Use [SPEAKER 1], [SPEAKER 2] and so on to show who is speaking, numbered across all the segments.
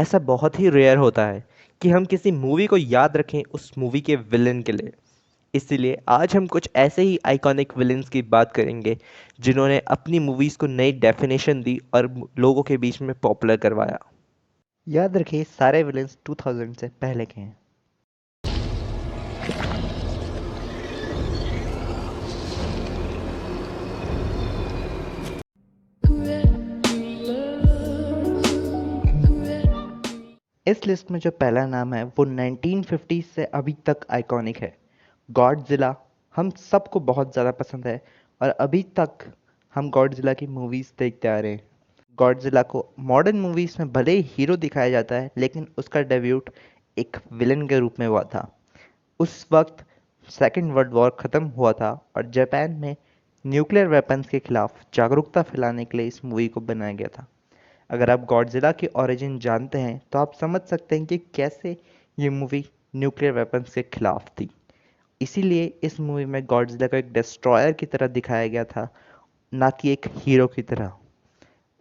[SPEAKER 1] ऐसा बहुत ही रेयर होता है कि हम किसी मूवी को याद रखें उस मूवी के विलन के लिए। इसीलिए आज हम कुछ ऐसे ही आइकॉनिक विलन्स की बात करेंगे जिन्होंने अपनी मूवीज़ को नई डेफिनेशन दी और लोगों के बीच में पॉपुलर करवाया। याद रखिए, सारे विलन्स 2000 से पहले के हैं। इस लिस्ट में जो पहला नाम है वो 1950 से अभी तक आइकॉनिक है। गॉडजिला हम सबको बहुत ज़्यादा पसंद है और अभी तक हम गॉडजिला की मूवीज़ देखते आ रहे हैं। गॉडजिला को मॉडर्न मूवीज़ में भले ही हीरो दिखाया जाता है, लेकिन उसका डेब्यूट एक विलन के रूप में हुआ था। उस वक्त सेकेंड वर्ल्ड वॉर ख़त्म हुआ था और जापान में न्यूक्लियर वेपन्स के खिलाफ जागरूकता फैलाने के लिए इस मूवी को बनाया गया था। अगर आप गॉडजिला की ओरिजिन जानते हैं तो आप समझ सकते हैं कि कैसे ये मूवी न्यूक्लियर वेपन्स के खिलाफ थी। इसीलिए इस मूवी में गॉडजिला को एक डिस्ट्रॉयर की तरह दिखाया गया था, ना कि एक हीरो की तरह।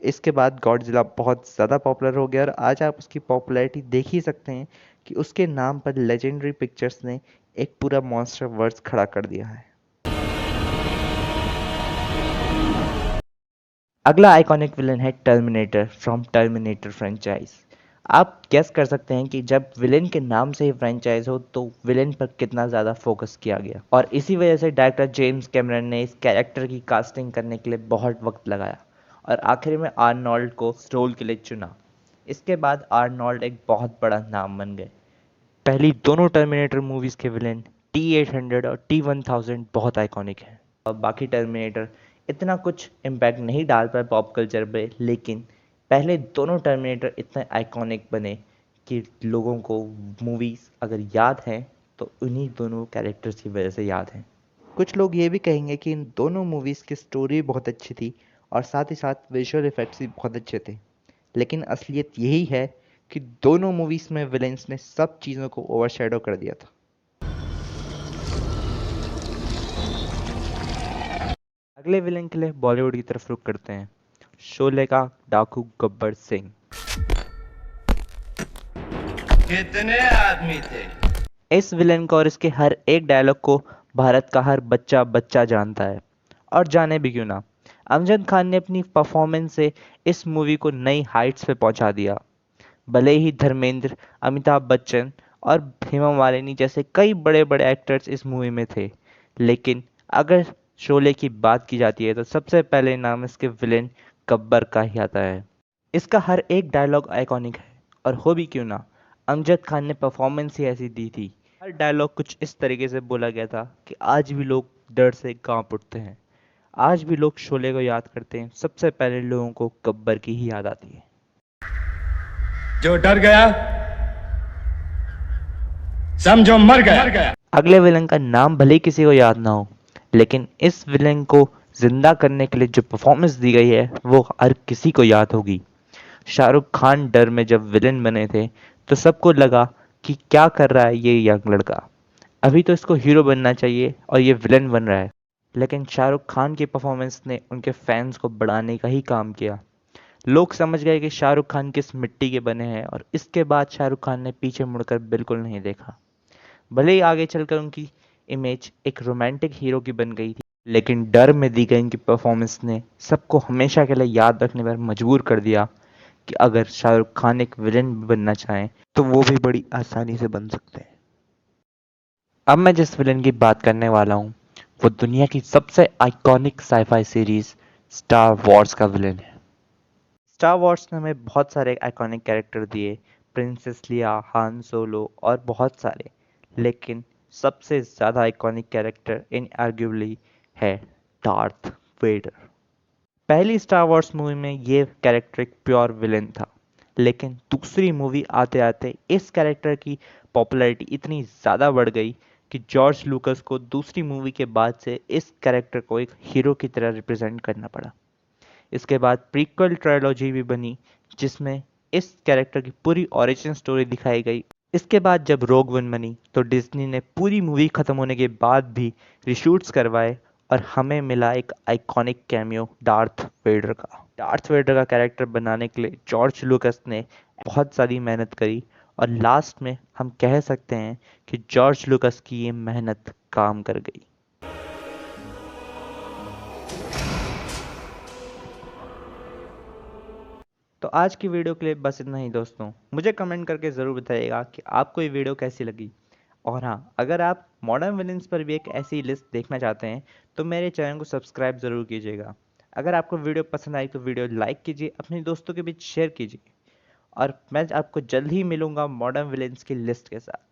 [SPEAKER 1] इसके बाद गॉडजिला बहुत ज़्यादा पॉपुलर हो गया और आज आप उसकी पॉपुलैरिटी देख ही सकते हैं कि उसके नाम पर लेजेंडरी पिक्चर्स ने एक पूरा मॉन्स्टर वर्स खड़ा कर दिया है। अगला आइकॉनिक विलन है टर्मिनेटर फ्रॉम टर्मिनेटर फ्रेंचाइज। आप गेस कर सकते हैं कि जब विलेन के नाम से ही फ्रेंचाइज हो तो विलेन पर कितना ज़्यादा फोकस किया गया, और इसी वजह से डायरेक्टर जेम्स कैमरन ने इस कैरेक्टर की कास्टिंग करने के लिए बहुत वक्त लगाया और आखिर में आर्नोल्ड को इस रोल के लिए चुना। इसके बाद आर्नोल्ड एक बहुत बड़ा नाम बन गए। पहली दोनों टर्मिनेटर मूवीज़ के विलेन T-800 और T-1000 बहुत आइकॉनिक हैं। और बाकी टर्मिनेटर इतना कुछ इम्पैक्ट नहीं डाल पाए पॉप कल्चर पे, लेकिन पहले दोनों टर्मिनेटर इतने आइकॉनिक बने कि लोगों को मूवीज़ अगर याद हैं तो उन्हीं दोनों कैरेक्टर्स की वजह से याद हैं। कुछ लोग ये भी कहेंगे कि इन दोनों मूवीज़ की स्टोरी बहुत अच्छी थी और साथ ही साथ विजुअल इफ़ेक्ट्स भी बहुत अच्छे थे, लेकिन असलियत यही है कि दोनों मूवीज़ में विलेंस ने सब चीज़ों को ओवरशैडो कर दिया था। अगले विलेन के लिए बॉलीवुड की तरफ रुख करते हैं। शोले का डाकू गब्बर सिंह।
[SPEAKER 2] कितने आदमी थे?
[SPEAKER 1] इस विलेन को और इसके हर एक डायलॉग को भारत का हर बच्चा बच्चा जानता है, और जाने भी क्यों ना। अमजद खान ने अपनी परफॉर्मेंस से इस मूवी को नई हाइट्स पे पहुंचा दिया। भले ही धर्मेंद्र, अमिताभ बच्चन और हेमा मालिनी जैसे कई बड़े बड़े एक्टर्स इस मूवी में थे, लेकिन अगर शोले की बात की जाती है तो सबसे पहले नाम इसके विलेन गब्बर का ही आता है। इसका हर एक डायलॉग आइकॉनिक है, और हो भी क्यों ना, अमजद खान ने परफॉर्मेंस ही ऐसी दी थी। हर डायलॉग कुछ इस तरीके से बोला गया था कि आज भी लोग डर से कांप उठते हैं। आज भी लोग शोले को याद करते हैं, सबसे पहले लोगों को गब्बर की ही याद आती है।
[SPEAKER 2] जो डर गया समझो मर गया।
[SPEAKER 1] अगले विलन का नाम भले ही किसी को याद ना हो, लेकिन इस विलन को जिंदा करने के लिए जो परफॉर्मेंस दी गई है वो हर किसी को याद होगी। शाहरुख खान डर में जब विलन बने थे तो सबको लगा कि क्या कर रहा है ये यंग लड़का, अभी तो इसको हीरो बनना चाहिए और ये विलन बन रहा है। लेकिन शाहरुख खान की परफॉर्मेंस ने उनके फैंस को बढ़ाने का ही काम किया। लोग समझ गए कि शाहरुख खान किस मिट्टी के बने हैं, और इसके बाद शाहरुख खान ने पीछे मुड़कर बिल्कुल नहीं देखा। भले ही आगे चलकर उनकी इमेज एक रोमांटिक हीरो की बन गई थी, लेकिन डर में दी गई इनकी परफॉर्मेंस ने सबको हमेशा के लिए याद रखने पर मजबूर कर दिया कि अगर शाहरुख खान एक विलेन बनना चाहें तो वो भी बड़ी आसानी से बन सकते हैं। अब मैं जिस विलेन की बात करने वाला हूँ वो दुनिया की सबसे iconic sci-fi series Star Wars का विलेन है। स्टार वॉर्स ने हमें बहुत सारे आइकॉनिक कैरेक्टर दिए, प्रिंसेस लिया, हान सोलो और बहुत सारे, लेकिन सबसे ज़्यादा आइकॉनिक कैरेक्टर इनआर्ग्यूबली है डार्थ वेडर। पहली स्टार वॉर्स मूवी में ये कैरेक्टर एक प्योर विलेन था, लेकिन दूसरी मूवी आते आते इस कैरेक्टर की पॉपुलैरिटी इतनी ज़्यादा बढ़ गई कि जॉर्ज लूकस को दूसरी मूवी के बाद से इस कैरेक्टर को एक हीरो की तरह रिप्रेजेंट करना पड़ा। इसके बाद प्रीक्वल ट्रायलॉजी भी बनी जिसमें इस कैरेक्टर की पूरी ओरिजिन स्टोरी दिखाई गई। इसके बाद जब रोग वन बनी तो डिज्नी ने पूरी मूवी खत्म होने के बाद भी रीशूट्स करवाए और हमें मिला एक आइकॉनिक कैमियो डार्थ वेडर का। डार्थ वेडर का कैरेक्टर बनाने के लिए जॉर्ज लूकस ने बहुत सारी मेहनत करी और लास्ट में हम कह सकते हैं कि जॉर्ज लुकस की ये मेहनत काम कर गई। तो आज की वीडियो के लिए बस इतना ही दोस्तों। मुझे कमेंट करके ज़रूर बताइएगा कि आपको ये वीडियो कैसी लगी। और हाँ, अगर आप मॉडर्न विलेंस पर भी एक ऐसी लिस्ट देखना चाहते हैं तो मेरे चैनल को सब्सक्राइब ज़रूर कीजिएगा। अगर आपको वीडियो पसंद आई तो वीडियो लाइक कीजिए, अपने दोस्तों के बीच शेयर कीजिए और मैं आपको जल्द ही मिलूंगा मॉडर्न विलेंस की लिस्ट के साथ।